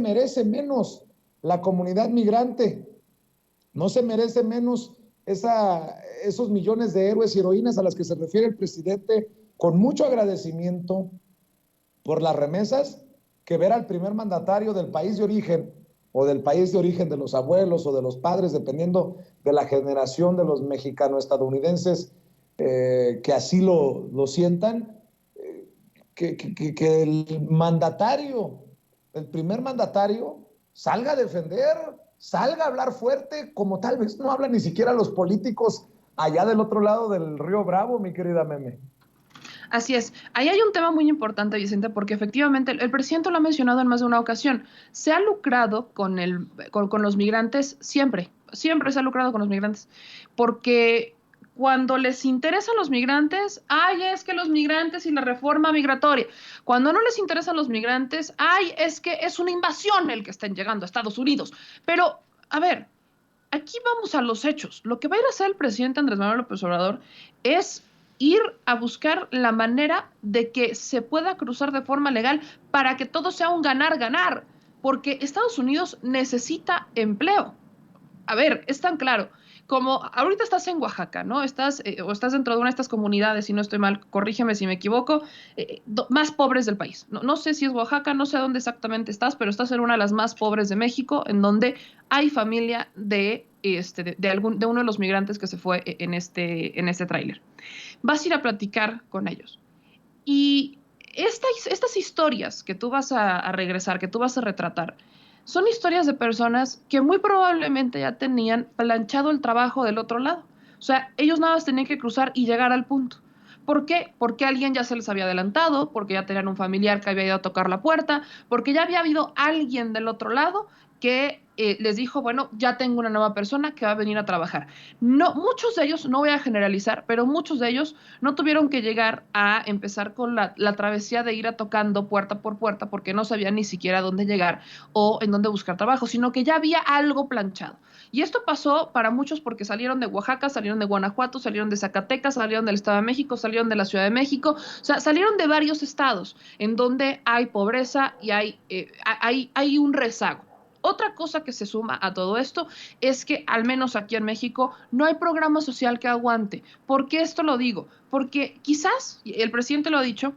merece menos la comunidad migrante, no se merece menos esos millones de héroes y heroínas a las que se refiere el presidente con mucho agradecimiento por las remesas, que ver al primer mandatario del país de origen o del país de origen de los abuelos o de los padres, dependiendo de la generación de los mexicano-estadounidenses que así lo sientan, que el mandatario, el primer mandatario, salga a defender, salga a hablar fuerte, como tal vez no hablan ni siquiera los políticos allá del otro lado del río Bravo, mi querida Meme. Así es. Ahí hay un tema muy importante, Vicente, porque efectivamente el presidente lo ha mencionado en más de una ocasión. Se ha lucrado con los migrantes siempre, siempre se ha lucrado con los migrantes, porque cuando les interesan los migrantes, ay, es que los migrantes y la reforma migratoria. Cuando no les interesan los migrantes, ay, es que es una invasión el que estén llegando a Estados Unidos. Pero, a ver, aquí vamos a los hechos. Lo que va a ir a hacer el presidente Andrés Manuel López Obrador es ir a buscar la manera de que se pueda cruzar de forma legal para que todo sea un ganar-ganar, porque Estados Unidos necesita empleo. A ver, es tan claro. Como ahorita estás en Oaxaca, ¿no? O estás dentro de una de estas comunidades, si no estoy mal, corrígeme si me equivoco, más pobres del país. No sé si es Oaxaca, no sé dónde exactamente estás, pero estás en una de las más pobres de México, en donde hay familia de uno de los migrantes que se fue en este tráiler. Vas a ir a platicar con ellos. Y estas historias que tú vas a regresar, que tú vas a retratar, son historias de personas que muy probablemente ya tenían planchado el trabajo del otro lado. O sea, ellos nada más tenían que cruzar y llegar al punto. ¿Por qué? Porque alguien ya se les había adelantado, porque ya tenían un familiar que había ido a tocar la puerta, porque ya había habido alguien del otro lado que les dijo, bueno, ya tengo una nueva persona que va a venir a trabajar. No, muchos de ellos, no voy a generalizar, pero muchos de ellos no tuvieron que llegar a empezar con la travesía de ir a tocando puerta por puerta porque no sabían ni siquiera dónde llegar o en dónde buscar trabajo, sino que ya había algo planchado. Y esto pasó para muchos porque salieron de Oaxaca, salieron de Guanajuato, salieron de Zacatecas, salieron del Estado de México, salieron de la Ciudad de México, o sea, salieron de varios estados en donde hay pobreza y hay un rezago. Otra cosa que se suma a todo esto es que, al menos aquí en México, no hay programa social que aguante. ¿Por qué esto lo digo? Porque quizás, el presidente lo ha dicho,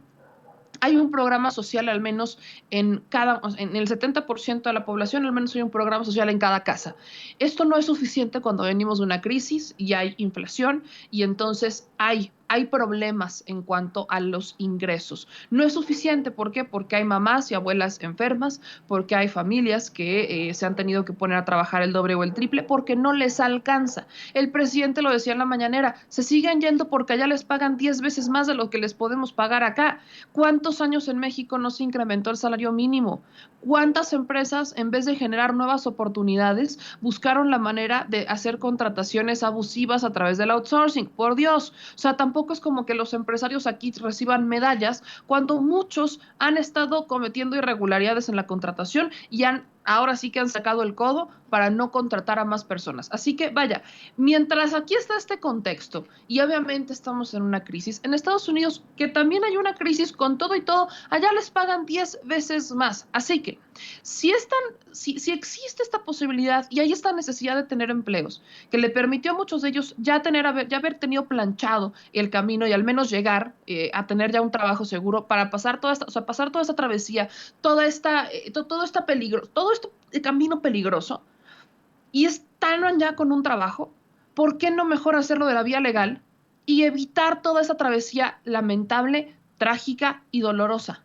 hay un programa social al menos en el 70% de la población, al menos hay un programa social en cada casa. Esto no es suficiente cuando venimos de una crisis y hay inflación y entonces hay problemas en cuanto a los ingresos. No es suficiente, ¿por qué? Porque hay mamás y abuelas enfermas, porque hay familias que se han tenido que poner a trabajar el doble o el triple, porque no les alcanza. El presidente lo decía en la mañanera, se siguen yendo porque allá les pagan 10 veces más de lo que les podemos pagar acá. ¿Cuántos años en México no se incrementó el salario mínimo? ¿Cuántas empresas, en vez de generar nuevas oportunidades, buscaron la manera de hacer contrataciones abusivas a través del outsourcing? Por Dios, o sea, tampoco es como que los empresarios aquí reciban medallas cuando muchos han estado cometiendo irregularidades en la contratación y ahora sí que han sacado el codo para no contratar a más personas. Así que vaya, mientras aquí está este contexto y obviamente estamos en una crisis, en Estados Unidos, que también hay una crisis con todo y todo, allá les pagan 10 veces más. Así que si existe esta posibilidad y hay esta necesidad de tener empleos, que le permitió a muchos de ellos ya haber tenido planchado el camino y al menos llegar a tener ya un trabajo seguro para pasar pasar toda esta travesía, todo este camino peligroso, y están ya con un trabajo, ¿por qué no mejor hacerlo de la vía legal y evitar toda esa travesía lamentable, trágica y dolorosa?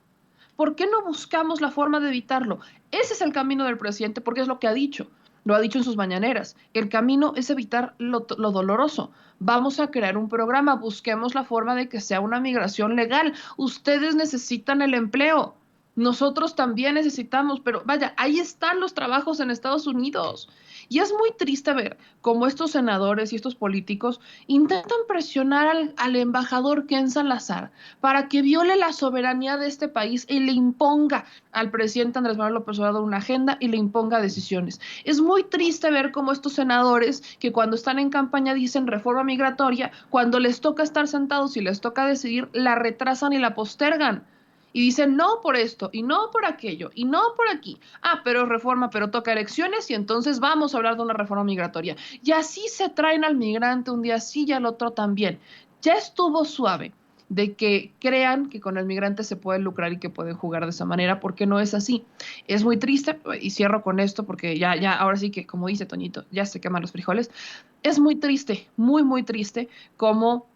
¿Por qué no buscamos la forma de evitarlo? Ese es el camino del presidente, porque es lo que ha dicho. Lo ha dicho en sus mañaneras. El camino es evitar lo doloroso. Vamos a crear un programa, busquemos la forma de que sea una migración legal. Ustedes necesitan el empleo. Nosotros también necesitamos, pero vaya, ahí están los trabajos en Estados Unidos. Y es muy triste ver cómo estos senadores y estos políticos intentan presionar al embajador Ken Salazar para que viole la soberanía de este país y le imponga al presidente Andrés Manuel López Obrador una agenda y le imponga decisiones. Es muy triste ver cómo estos senadores que cuando están en campaña dicen reforma migratoria, cuando les toca estar sentados y les toca decidir, la retrasan y la postergan. Y dicen no por esto, y no por aquello, y no por aquí. Ah, pero reforma, pero toca elecciones, y entonces vamos a hablar de una reforma migratoria. Y así se traen al migrante un día sí y al otro también. Ya estuvo suave de que crean que con el migrante se puede lucrar y que pueden jugar de esa manera, porque no es así. Es muy triste, y cierro con esto, porque ahora sí que, como dice Toñito, ya se queman los frijoles. Es muy triste, muy, muy triste, como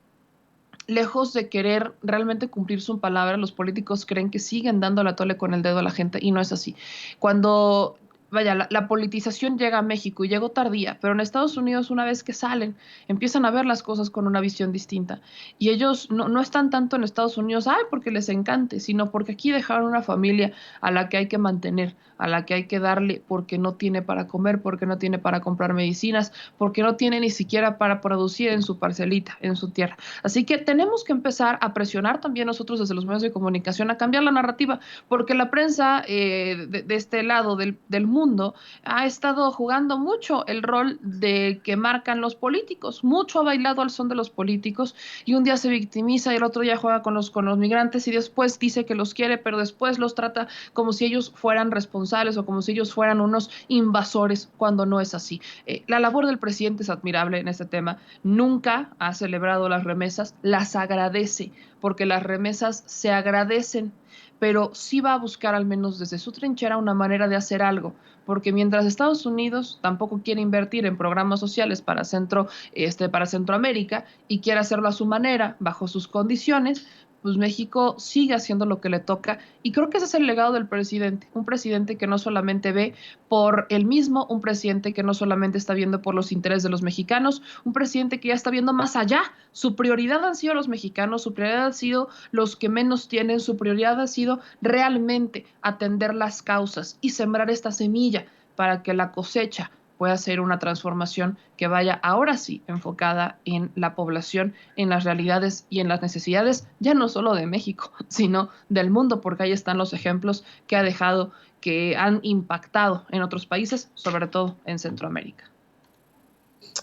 lejos de querer realmente cumplir su palabra, los políticos creen que siguen dando la tole con el dedo a la gente y no es así. Cuando, vaya, la politización llega a México y llegó tardía, pero en Estados Unidos una vez que salen, empiezan a ver las cosas con una visión distinta. Y ellos no están tanto en Estados Unidos, ay, porque les encante, sino porque aquí dejaron una familia a la que hay que mantener, a la que hay que darle porque no tiene para comer, porque no tiene para comprar medicinas, porque no tiene ni siquiera para producir en su parcelita, en su tierra. Así que tenemos que empezar a presionar también nosotros desde los medios de comunicación a cambiar la narrativa, porque la prensa de este lado del mundo ha estado jugando mucho el rol de que marcan los políticos, mucho ha bailado al son de los políticos y un día se victimiza y el otro día juega con los migrantes y después dice que los quiere, pero después los trata como si ellos fueran responsables o como si ellos fueran unos invasores, cuando no es así. La labor del presidente es admirable en este tema, nunca ha celebrado las remesas, las agradece, porque las remesas se agradecen, pero sí va a buscar al menos desde su trinchera una manera de hacer algo, porque mientras Estados Unidos tampoco quiere invertir en programas sociales para Centroamérica y quiere hacerlo a su manera, bajo sus condiciones, pues México sigue haciendo lo que le toca y creo que ese es el legado del presidente, un presidente que no solamente ve por él mismo, un presidente que no solamente está viendo por los intereses de los mexicanos, un presidente que ya está viendo más allá. Su prioridad han sido los mexicanos, su prioridad han sido los que menos tienen, su prioridad ha sido realmente atender las causas y sembrar esta semilla para que la cosecha pueda ser una transformación que vaya ahora sí enfocada en la población, en las realidades y en las necesidades, ya no solo de México, sino del mundo, porque ahí están los ejemplos que ha dejado, que han impactado en otros países, sobre todo en Centroamérica.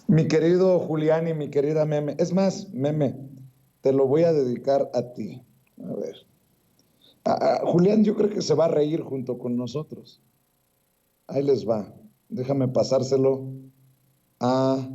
Mi querido Julián y mi querida Meme, es más, Meme, te lo voy a dedicar a ti. A ver. Julián, yo creo que se va a reír junto con nosotros. Ahí les va. Déjame pasárselo a